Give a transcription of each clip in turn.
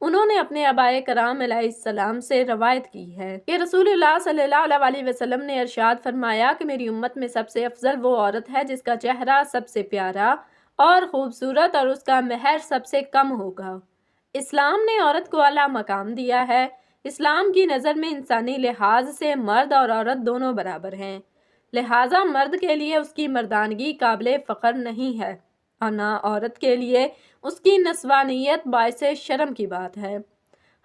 انہوں نے اپنے آبائے کرام علیہ السلام سے روایت کی ہے کہ رسول اللہ صلی اللہ علیہ وسلم نے ارشاد فرمایا کہ میری امت میں سب سے افضل وہ عورت ہے جس کا چہرہ سب سے پیارا اور خوبصورت اور اس کا مہر سب سے کم ہوگا۔ اسلام نے عورت کو اعلیٰ مقام دیا ہے۔ اسلام کی نظر میں انسانی لحاظ سے مرد اور عورت دونوں برابر ہیں، لہٰذا مرد کے لیے اس کی مردانگی قابل فخر نہیں ہے اور نہ عورت کے لیے اس کی نسوانیت باعث شرم کی بات ہے۔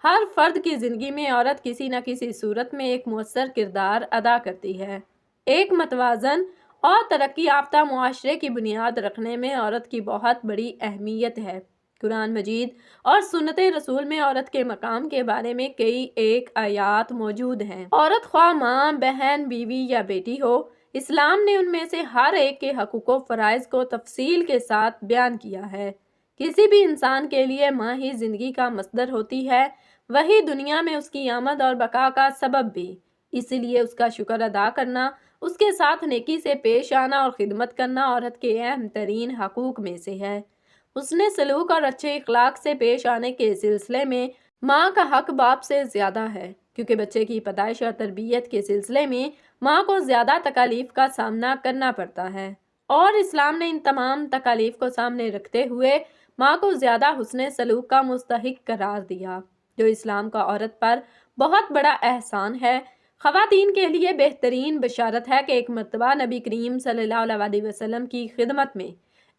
ہر فرد کی زندگی میں عورت کسی نہ کسی صورت میں ایک مؤثر کردار ادا کرتی ہے۔ ایک متوازن اور ترقی یافتہ معاشرے کی بنیاد رکھنے میں عورت کی بہت بڑی اہمیت ہے۔ قرآن مجید اور سنت رسول میں عورت کے مقام کے بارے میں کئی ایک آیات موجود ہیں۔ عورت خواہ ماں، بہن، بیوی یا بیٹی ہو، اسلام نے ان میں سے ہر ایک کے حقوق و فرائض کو تفصیل کے ساتھ بیان کیا ہے۔ کسی بھی انسان کے لیے ماں ہی زندگی کا مصدر ہوتی ہے، وہی دنیا میں اس کی آمد اور بقا کا سبب بھی۔ اس لیے اس کا شکر ادا کرنا، اس کے ساتھ نیکی سے پیش آنا اور خدمت کرنا عورت کے اہم ترین حقوق میں سے ہے۔ حسن سلوک اور اچھے اخلاق سے پیش آنے کے سلسلے میں ماں کا حق باپ سے زیادہ ہے، کیونکہ بچے کی پیدائش اور تربیت کے سلسلے میں ماں کو زیادہ تکالیف کا سامنا کرنا پڑتا ہے، اور اسلام نے ان تمام تکالیف کو سامنے رکھتے ہوئے ماں کو زیادہ حسن سلوک کا مستحق قرار دیا، جو اسلام کا عورت پر بہت بڑا احسان ہے۔ خواتین کے لیے بہترین بشارت ہے کہ ایک مرتبہ نبی کریم صلی اللہ علیہ وسلم کی خدمت میں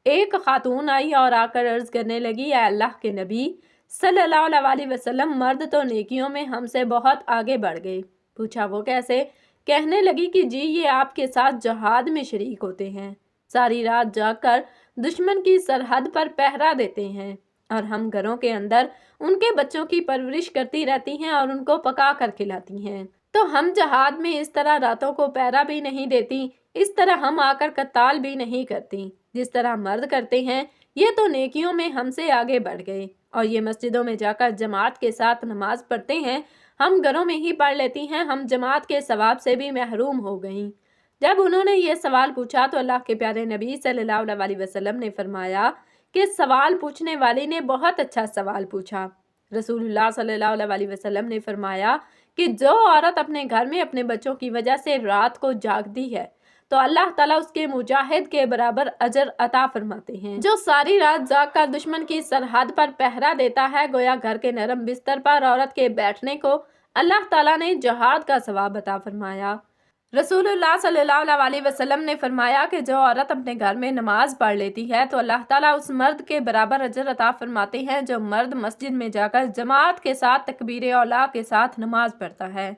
ایک خاتون آئی اور آ کر عرض کرنے لگی، اے اللہ کے نبی صلی اللہ علیہ وسلم، مرد تو نیکیوں میں ہم سے بہت آگے بڑھ گئے۔ پوچھا وہ کیسے؟ کہنے لگی کہ جی یہ آپ کے ساتھ جہاد میں شریک ہوتے ہیں، ساری رات جاگ کر دشمن کی سرحد پر پہرا دیتے ہیں، اور ہم گھروں کے اندر ان کے بچوں کی پرورش کرتی رہتی ہیں اور ان کو پکا کر کھلاتی ہیں، تو ہم جہاد میں اس طرح راتوں کو پہرا بھی نہیں دیتی، اس طرح ہم آ کر قتال بھی نہیں کرتی جس طرح مرد کرتے ہیں۔ یہ تو نیکیوں میں ہم سے آگے بڑھ گئے، اور یہ مسجدوں میں جا کر جماعت کے ساتھ نماز پڑھتے ہیں، ہم گھروں میں ہی پڑھ لیتی ہیں، ہم جماعت کے ثواب سے بھی محروم ہو گئیں۔ جب انہوں نے یہ سوال پوچھا تو اللہ کے پیارے نبی صلی اللہ علیہ وسلم نے فرمایا کہ سوال پوچھنے والی نے بہت اچھا سوال پوچھا۔ رسول اللہ صلی اللہ علیہ وسلم نے فرمایا کہ جو عورت اپنے گھر میں اپنے بچوں کی وجہ سے رات کو جاگتی ہے تو اللہ تعالیٰ اس کے مجاہد کے برابر اجر عطا فرماتے ہیں۔ جو ساری رات جاگ کر دشمن کی سرحد پر پہرا دیتا ہے، گویا گھر کے نرم بستر پر عورت کے بیٹھنے کو اللہ تعالیٰ نے جہاد کا ثواب عطا فرمایا۔ رسول اللہ صلی اللہ علیہ وسلم نے فرمایا کہ جو عورت اپنے گھر میں نماز پڑھ لیتی ہے تو اللہ تعالیٰ اس مرد کے برابر اجر عطا فرماتے ہیں جو مرد مسجد میں جا کر جماعت کے ساتھ تکبیر اولیٰ کے ساتھ نماز پڑھتا ہے۔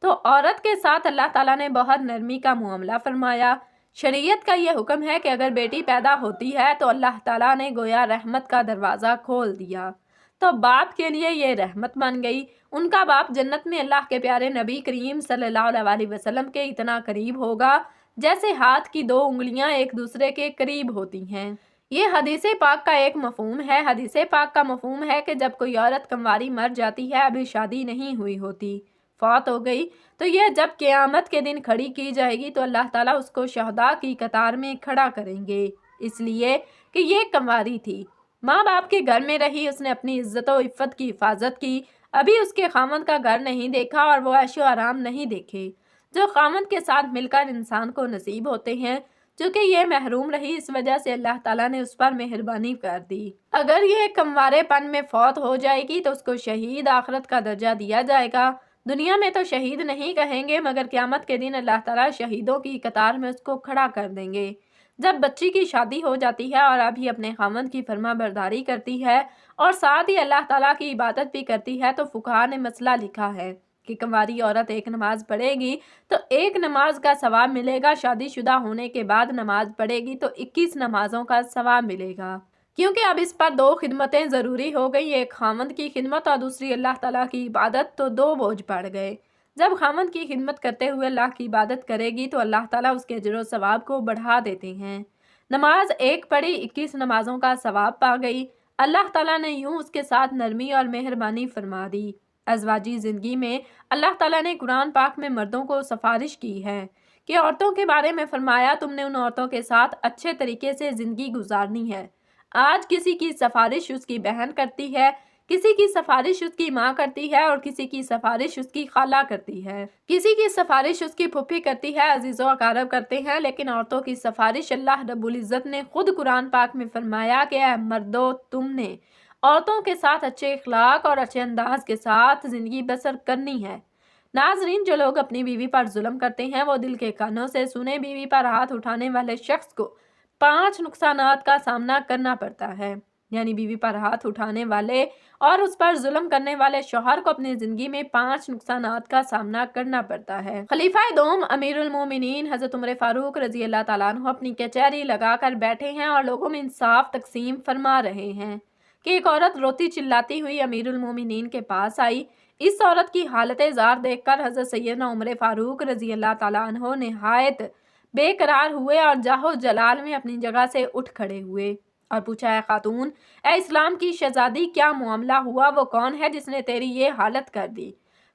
تو عورت کے ساتھ اللہ تعالیٰ نے بہت نرمی کا معاملہ فرمایا۔ شریعت کا یہ حکم ہے کہ اگر بیٹی پیدا ہوتی ہے تو اللہ تعالیٰ نے گویا رحمت کا دروازہ کھول دیا، تو باپ کے لیے یہ رحمت بن گئی۔ ان کا باپ جنت میں اللہ کے پیارے نبی کریم صلی اللہ علیہ وسلم کے اتنا قریب ہوگا جیسے ہاتھ کی دو انگلیاں ایک دوسرے کے قریب ہوتی ہیں۔ یہ حدیث پاک کا ایک مفہوم ہے۔ حدیث پاک کا مفہوم ہے کہ جب کوئی عورت کنواری مر جاتی ہے، ابھی شادی نہیں ہوئی ہوتی، فوت ہو گئی، تو یہ جب قیامت کے دن کھڑی کی جائے گی تو اللہ تعالیٰ اس کو شہداء کی قطار میں کھڑا کریں گے، اس لیے کہ یہ کنواری تھی، ماں باپ کے گھر میں رہی، اس نے اپنی عزت و عفت کی حفاظت کی، ابھی اس کے خاوند کا گھر نہیں دیکھا اور وہ عیش و آرام نہیں دیکھے جو خاوند کے ساتھ مل کر انسان کو نصیب ہوتے ہیں۔ چونکہ یہ محروم رہی، اس وجہ سے اللہ تعالیٰ نے اس پر مہربانی کر دی۔ اگر یہ کنوارے پن میں فوت ہو جائے گی تو اس کو شہید آخرت کا درجہ دیا جائے گا۔ دنیا میں تو شہید نہیں کہیں گے، مگر قیامت کے دن اللہ تعالیٰ شہیدوں کی قطار میں اس کو کھڑا کر دیں گے۔ جب بچی کی شادی ہو جاتی ہے اور ابھی اپنے خاوند کی فرما برداری کرتی ہے اور ساتھ ہی اللہ تعالیٰ کی عبادت بھی کرتی ہے، تو فقہاء نے مسئلہ لکھا ہے کہ کنواری عورت ایک نماز پڑھے گی تو 1 نماز کا ثواب ملے گا، شادی شدہ ہونے کے بعد نماز پڑھے گی تو 21 نمازوں کا ثواب ملے گا، کیونکہ اب اس پر 2 خدمتیں ضروری ہو گئی، ایک خاوند کی خدمت اور دوسری اللہ تعالیٰ کی عبادت، تو 2 بوجھ پڑ گئے۔ جب خاوند کی خدمت کرتے ہوئے اللہ کی عبادت کرے گی تو اللہ تعالیٰ اس کے اجر و ثواب کو بڑھا دیتے ہیں۔ نماز ایک پڑھی 21 نمازوں کا ثواب پا گئی۔ اللہ تعالیٰ نے یوں اس کے ساتھ نرمی اور مہربانی فرما دی۔ ازواجی زندگی میں اللہ تعالیٰ نے قرآن پاک میں مردوں کو سفارش کی ہے کہ عورتوں کے بارے میں فرمایا، تم نے ان عورتوں کے ساتھ اچھے طریقے سے زندگی گزارنی ہے۔ آج کسی کی سفارش اس کی بہن کرتی ہے، کسی کی سفارش اس کی ماں کرتی ہے اور کسی کی سفارش اس کی خالہ کرتی ہے، کسی کی سفارش اس کی پھپھی کرتی ہے، عزیز و اقارب کرتے ہیں، لیکن عورتوں کی سفارش اللہ رب العزت نے خود قرآن پاک میں فرمایا کہ اے مردو، تم نے عورتوں کے ساتھ اچھے اخلاق اور اچھے انداز کے ساتھ زندگی بسر کرنی ہے۔ ناظرین، جو لوگ اپنی بیوی پر ظلم کرتے ہیں وہ دل کے کانوں سے سنے۔ بیوی پر ہاتھ اٹھانے والے شخص کو 5 نقصانات کا سامنا کرنا پڑتا ہے، یعنی بیوی پر ہاتھ اٹھانے والے اور اس پر ظلم کرنے والے شوہر کو اپنی زندگی میں 5 نقصانات کا سامنا کرنا پڑتا ہے۔ خلیفہ دوم امیر المومنین حضرت عمر فاروق رضی اللہ تعالیٰ عنہ اپنی کچہری لگا کر بیٹھے ہیں اور لوگوں میں انصاف تقسیم فرما رہے ہیں کہ ایک عورت روتی چلاتی ہوئی امیر المومنین کے پاس آئی۔ اس عورت کی حالت زار دیکھ کر حضرت سیدنا عمر فاروق رضی اللہ تعالیٰ عنہ نہایت بے قرار ہوئے اور جاہ و جلال میں اپنی جگہ سے اٹھ کھڑے ہوئے اور پوچھا، اے خاتون، اے اسلام کی شہزادی، کیا معاملہ ہوا؟ وہ کون ہے جس نے تیری یہ حالت کر دی؟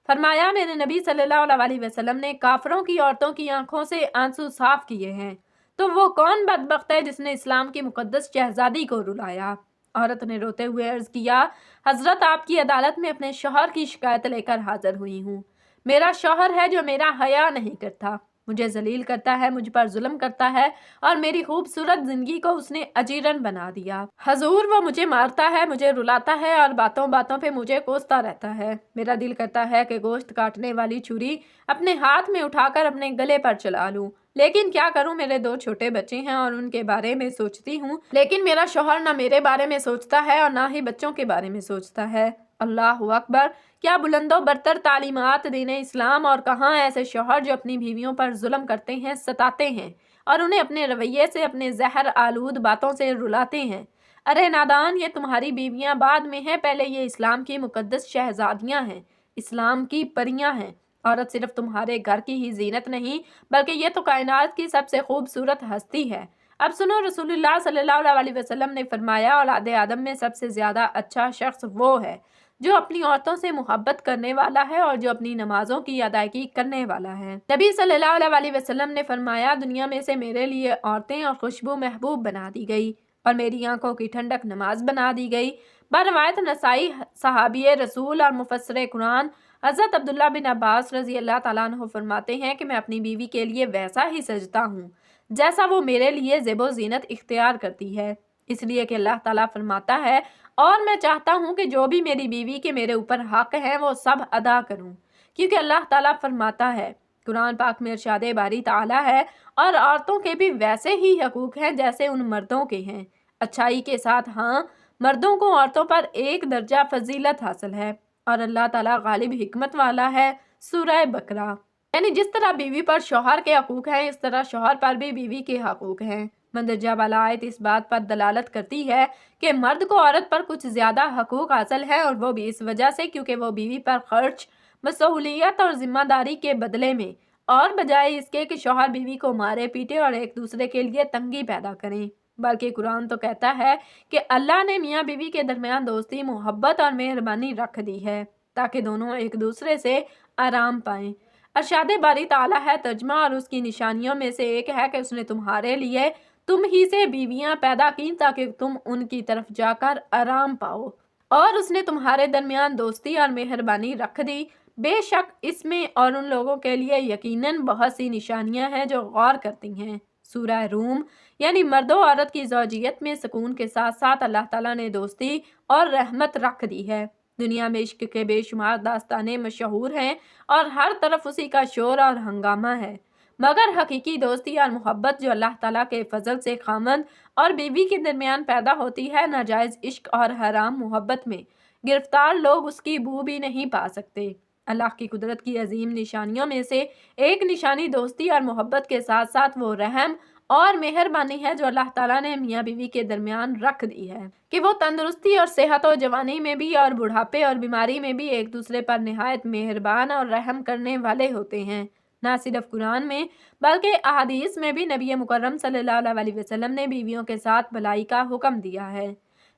فرمایا، میرے نبی صلی اللہ علیہ وسلم نے کافروں کی عورتوں کی آنکھوں سے آنسو صاف کیے ہیں، تو وہ کون بدبخت ہے جس نے اسلام کی مقدس شہزادی کو رلایا؟ عورت نے روتے ہوئے عرض کیا، حضرت، آپ کی عدالت میں اپنے شوہر کی شکایت لے کر حاضر ہوئی ہوں۔ میرا شوہر ہے جو میرا حیا نہیں کرتا، مجھے ذلیل کرتا ہے، مجھ پر ظلم کرتا ہے اور میری خوبصورت زندگی کو اس نے اجیرن بنا دیا۔ حضور، وہ مجھے مارتا ہے، مجھے رلاتا ہے اور باتوں باتوں پہ مجھے کوستا رہتا ہے۔ میرا دل کرتا ہے کہ گوشت کاٹنے والی چھری اپنے ہاتھ میں اٹھا کر اپنے گلے پر چلا لوں، لیکن کیا کروں، میرے 2 چھوٹے بچے ہیں اور ان کے بارے میں سوچتی ہوں، لیکن میرا شوہر نہ میرے بارے میں سوچتا ہے اور نہ ہی بچوں کے بارے میں سوچتا ہے۔ اللہ اکبر! کیا بلند و برتر تعلیمات دین اسلام، اور کہاں ایسے شوہر جو اپنی بیویوں پر ظلم کرتے ہیں، ستاتے ہیں اور انہیں اپنے رویے سے، اپنے زہر آلود باتوں سے رلاتے ہیں۔ ارے نادان، یہ تمہاری بیویاں بعد میں ہیں، پہلے یہ اسلام کی مقدس شہزادیاں ہیں، اسلام کی پریاں ہیں۔ عورت صرف تمہارے گھر کی ہی زینت نہیں بلکہ یہ تو کائنات کی سب سے خوبصورت ہستی ہے۔ اب سنو، رسول اللہ صلی اللہ علیہ وسلم نے فرمایا، اولاد آدم میں سب سے زیادہ اچھا شخص وہ ہے جو اپنی عورتوں سے محبت کرنے والا ہے اور جو اپنی نمازوں کی ادائیگی کرنے والا ہے۔ نبی صلی اللہ علیہ وسلم نے فرمایا، دنیا میں سے میرے لیے عورتیں اور خوشبو محبوب بنا دی گئی اور میری آنکھوں کی ٹھنڈک نماز بنا دی گئی۔ بروایت نسائی، صحابی رسول اور مفسر قرآن حضرت عبداللہ بن عباس رضی اللہ تعالیٰ عنہ فرماتے ہیں کہ میں اپنی بیوی کے لیے ویسا ہی سجتا ہوں جیسا وہ میرے لیے زیب و زینت اختیار کرتی ہے، اس لیے کہ اللہ تعالیٰ فرماتا ہے، اور میں چاہتا ہوں کہ جو بھی میری بیوی کے میرے اوپر حق ہیں وہ سب ادا کروں، کیونکہ اللہ تعالیٰ فرماتا ہے، قرآن پاک میں ارشاد باری تعالیٰ ہے، اور عورتوں کے بھی ویسے ہی حقوق ہیں جیسے ان مردوں کے ہیں، اچھائی کے ساتھ ہاں، مردوں کو عورتوں پر 1 درجہ فضیلت حاصل ہے، اور اللہ تعالیٰ غالب حکمت والا ہے۔ سورہ بقرہ۔ یعنی جس طرح بیوی پر شوہر کے حقوق ہیں، اس طرح شوہر پر بھی بیوی کے حقوق ہیں۔ مندرجہ بالا آیت اس بات پر دلالت کرتی ہے کہ مرد کو عورت پر کچھ زیادہ حقوق حاصل ہیں، اور وہ بھی اس وجہ سے کیونکہ وہ بیوی پر خرچ، مسئولیت اور ذمہ داری کے بدلے میں، اور بجائے اس کے کہ شوہر بیوی کو مارے پیٹے اور ایک دوسرے کے لیے تنگی پیدا کریں، بلکہ قرآن تو کہتا ہے کہ اللہ نے میاں بیوی کے درمیان دوستی، محبت اور مہربانی رکھ دی ہے تاکہ دونوں ایک دوسرے سے آرام پائیں۔ ارشاد باری تعالیٰ ہے، ترجمہ، اور اس کی نشانیوں میں سے ایک ہے کہ اس نے تمہارے لیے تم ہی سے بیویاں پیدا کی تاکہ تم ان کی طرف جا کر آرام پاؤ، اور اس نے تمہارے درمیان دوستی اور مہربانی رکھ دی۔ بے شک اس میں اور ان لوگوں کے لیے یقیناً بہت سی نشانیاں ہیں جو غور کرتی ہیں۔ سورہ روم۔ یعنی مرد و عورت کی زوجیت میں سکون کے ساتھ ساتھ اللہ تعالیٰ نے دوستی اور رحمت رکھ دی ہے۔ دنیا میں عشق کے بے شمار داستانیں مشہور ہیں اور ہر طرف اسی کا شور اور ہنگامہ ہے، مگر حقیقی دوستی اور محبت جو اللہ تعالیٰ کے فضل سے خامند اور بیوی کے درمیان پیدا ہوتی ہے، ناجائز عشق اور حرام محبت میں گرفتار لوگ اس کی بو بھی نہیں پا سکتے۔ اللہ کی قدرت کی عظیم نشانیوں میں سے ایک نشانی دوستی اور محبت کے ساتھ ساتھ وہ رحم اور مہربانی ہے جو اللہ تعالیٰ نے میاں بیوی کے درمیان رکھ دی ہے کہ وہ تندرستی اور صحت و جوانی میں بھی اور بڑھاپے اور بیماری میں بھی ایک دوسرے پر نہایت مہربان اور رحم کرنے والے ہوتے ہیں۔ نہ صرف قرآن میں بلکہ احادیث میں بھی نبی مکرم صلی اللہ علیہ وسلم نے بیویوں کے ساتھ بھلائی کا حکم دیا ہے۔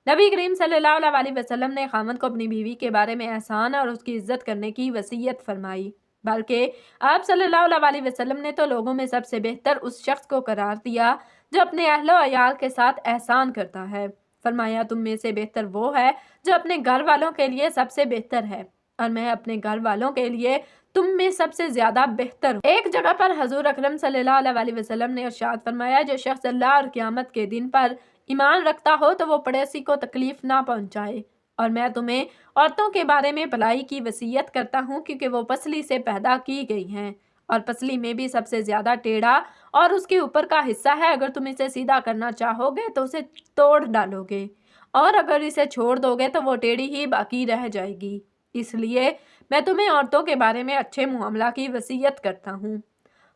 نبی کریم صلی اللہ علیہ وسلم نے خامند کو اپنی بیوی کے بارے میں احسان اور اس کی عزت کرنے کی وصیت فرمائی، بلکہ آپ صلی اللہ علیہ وسلم نے تو لوگوں میں سب سے بہتر اس شخص کو قرار دیا جو اپنے اہل و عیال کے ساتھ احسان کرتا ہے۔ فرمایا تم میں سے بہتر وہ ہے جو اپنے گھر والوں کے لیے سب سے بہتر ہے، اور میں اپنے گھر والوں کے لیے تم میں سب سے زیادہ بہتر ہوں۔ ایک جگہ پر حضور اکرم صلی اللہ علیہ وسلم نے ارشاد فرمایا جو شخص اللہ اور قیامت کے دن پر ایمان رکھتا ہو تو وہ پڑوسی کو تکلیف نہ پہنچائے، اور میں تمہیں عورتوں کے بارے میں بھلائی کی وصیت کرتا ہوں کیونکہ وہ پسلی سے پیدا کی گئی ہیں، اور پسلی میں بھی سب سے زیادہ ٹیڑھا اور اس کے اوپر کا حصہ ہے، اگر تم اسے سیدھا کرنا چاہو گے تو اسے توڑ ڈالو گے، اور اگر اسے چھوڑ دو گے تو وہ ٹیڑھی ہی باقی رہ جائے گی، اس لیے میں تمہیں عورتوں کے بارے میں اچھے معاملہ کی وصیت کرتا ہوں۔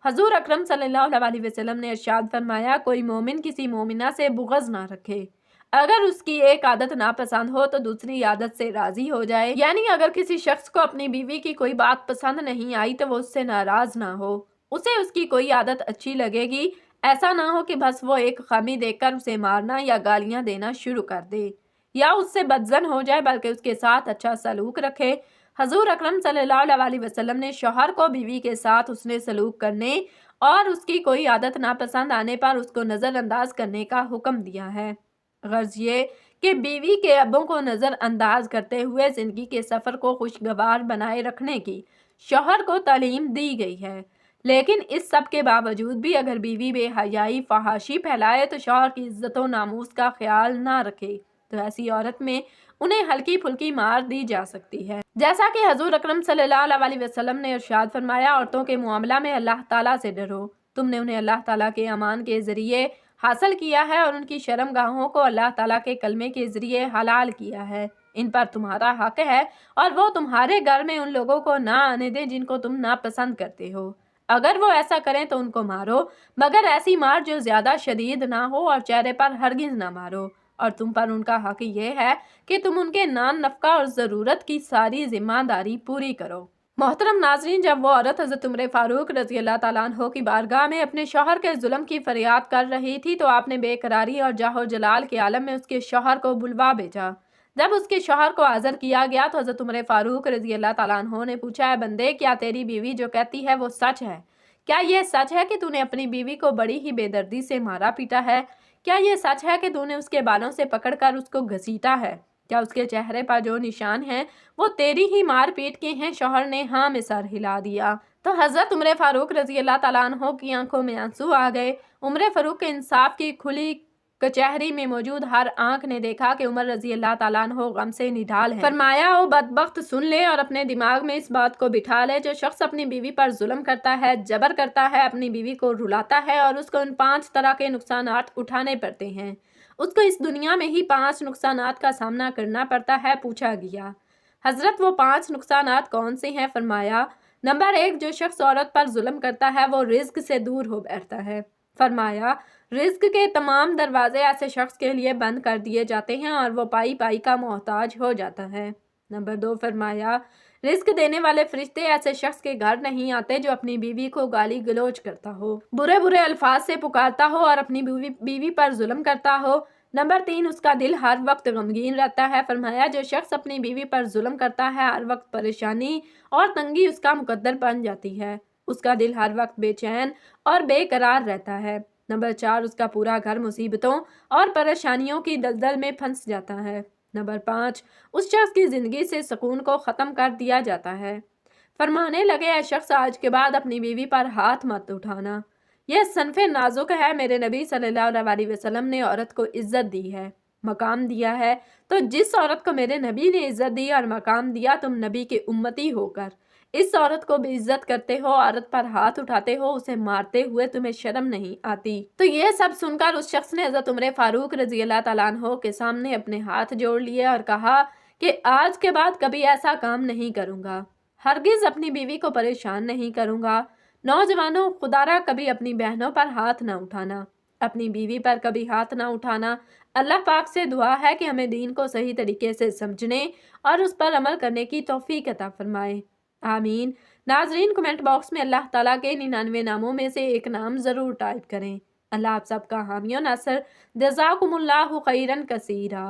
حضور اکرم صلی اللہ علیہ وسلم نے ارشاد فرمایا کوئی مومن کسی مومنہ سے بغض نہ رکھے، اگر اس کی ایک عادت ناپسند ہو تو دوسری عادت سے راضی ہو جائے، یعنی اگر کسی شخص کو اپنی بیوی کی کوئی بات پسند نہیں آئی تو وہ اس سے ناراض نہ ہو، اسے اس کی کوئی عادت اچھی لگے گی، ایسا نہ ہو کہ بس وہ ایک خامی دیکھ کر اسے مارنا یا گالیاں دینا شروع کر دے یا اس سے بدظن ہو جائے، بلکہ اس کے ساتھ اچھا سلوک رکھے۔ حضور اکرم صلی اللہ علیہ وسلم نے شوہر کو بیوی کے ساتھ حسن سلوک کرنے اور اس کی کوئی عادت ناپسند آنے پر اس کو نظر انداز کرنے کا حکم دیا ہے۔ غرض یہ کہ بیوی کے عیبوں کو نظر انداز کرتے ہوئے زندگی کے سفر کو خوشگوار بنائے رکھنے کی شوہر کو تعلیم دی گئی ہے، لیکن اس سب کے باوجود بھی اگر بیوی بے حیائی فحاشی پھیلائے تو شوہر کی عزت و ناموس کا خیال نہ رکھے تو ایسی عورت میں انہیں ہلکی پھلکی مار دی جا سکتی ہے، جیسا کہ حضور اکرم صلی اللہ علیہ وسلم نے ارشاد فرمایا عورتوں کے معاملہ میں اللہ تعالیٰ سے ڈرو، تم نے انہیں اللہ تعالیٰ کے امان کے ذریعے حاصل کیا ہے اور ان کی شرم گاہوں کو اللہ تعالیٰ کے کلمے کے ذریعے حلال کیا ہے، ان پر تمہارا حق ہے اور وہ تمہارے گھر میں ان لوگوں کو نہ آنے دیں جن کو تم ناپسند کرتے ہو، اگر وہ ایسا کریں تو ان کو مارو، مگر ایسی مار جو زیادہ شدید نہ ہو اور چہرے پر ہرگز نہ مارو، اور تم پر ان کا حق یہ ہے کہ تم ان کے نان نفقہ اور ضرورت کی ساری ذمہ داری پوری کرو۔ محترم ناظرین، جب وہ عورت حضرت عمر فاروق رضی اللہ تعالیٰ عنہ کی بارگاہ میں اپنے شوہر کے ظلم کی فریاد کر رہی تھی تو آپ نے بے قراری اور جاہ و جلال کے عالم میں اس کے شوہر کو بلوا بھیجا۔ جب اس کے شوہر کو حاضر کیا گیا تو حضرت عمر فاروق رضی اللہ تعالیٰ عنہ نے پوچھا اے بندے کیا تیری بیوی جو کہتی ہے وہ سچ ہے؟ کیا یہ سچ ہے کہ تو نے اپنی بیوی کو بڑی ہی بے دردی سے مارا پیٹا ہے؟ کیا یہ سچ ہے کہ تو نے اس کے بالوں سے پکڑ کر اس کو گھسیٹا ہے؟ کیا اس کے چہرے پر جو نشان ہیں وہ تیری ہی مار پیٹ کے ہیں؟ شوہر نے ہاں میں سر ہلا دیا تو حضرت عمر فاروق رضی اللہ تعالیٰ عنہ کی آنکھوں میں آنسو آ گئے۔ عمر فاروق کے انصاف کی کھلی کچہری میں موجود ہر آنکھ نے دیکھا کہ عمر رضی اللہ تعالیٰ عنہ غم سے نڈال ہیں۔ فرمایا او بدبخت سن لے اور اپنے دماغ میں اس بات کو بٹھا لے جو شخص اپنی بیوی پر ظلم کرتا ہے، جبر کرتا ہے، اپنی بیوی کو رلاتا ہے اور اس کو ان 5 طرح کے نقصانات اٹھانے پڑتے ہیں، اس کو اس دنیا میں ہی 5 نقصانات کا سامنا کرنا پڑتا ہے۔ پوچھا گیا حضرت وہ 5 نقصانات کون سے ہیں؟ فرمایا نمبر 1 جو شخص عورت پر ظلم کرتا ہے وہ رزق سے دور ہو بیٹھتا ہے۔ فرمایا رزق کے تمام دروازے ایسے شخص کے لیے بند کر دیے جاتے ہیں اور وہ پائی پائی کا محتاج ہو جاتا ہے۔ نمبر 2 فرمایا رزق دینے والے فرشتے ایسے شخص کے گھر نہیں آتے جو اپنی بیوی کو گالی گلوچ کرتا ہو، برے برے الفاظ سے پکارتا ہو اور اپنی بیوی پر ظلم کرتا ہو۔ نمبر 3 اس کا دل ہر وقت غمگین رہتا ہے۔ فرمایا جو شخص اپنی بیوی پر ظلم کرتا ہے ہر وقت پریشانی اور تنگی اس کا مقدر بن جاتی ہے، اس کا دل ہر وقت بے چین اور بے قرار رہتا ہے۔ نمبر 4 اس کا پورا گھر مصیبتوں اور پریشانیوں کی دلدل میں پھنس جاتا ہے۔ نمبر 5 اس شخص کی زندگی سے سکون کو ختم کر دیا جاتا ہے۔ فرمانے لگے اے شخص آج کے بعد اپنی بیوی پر ہاتھ مت اٹھانا، یہ صنف نازک ہے۔ میرے نبی صلی اللہ علیہ وسلم نے عورت کو عزت دی ہے، مقام دیا ہے، تو جس عورت کو میرے نبی نے عزت دی اور مقام دیا تم نبی کے امتی ہو کر اس عورت کو بے عزت کرتے ہو، عورت پر ہاتھ اٹھاتے ہو، اسے مارتے ہوئے تمہیں شرم نہیں آتی؟ تو یہ سب سن کر اس شخص نے حضرت عمر فاروق رضی اللہ تعالیٰ عنہ کے سامنے اپنے ہاتھ جوڑ لیے اور کہا کہ آج کے بعد کبھی ایسا کام نہیں کروں گا، ہرگز اپنی بیوی کو پریشان نہیں کروں گا۔ نوجوانوں خدا را کبھی اپنی بہنوں پر ہاتھ نہ اٹھانا، اپنی بیوی پر کبھی ہاتھ نہ اٹھانا۔ اللہ پاک سے دعا ہے کہ ہمیں دین کو صحیح طریقے سے سمجھنے اور اس پر عمل کرنے کی توفیق عطا فرمائے، آمین۔ ناظرین کمنٹ باکس میں اللہ تعالیٰ کے 99 ناموں میں سے ایک نام ضرور ٹائپ کریں۔ اللہ آپ سب کا حامی و ناصر، جزاکم اللہ خیرن کثیرا۔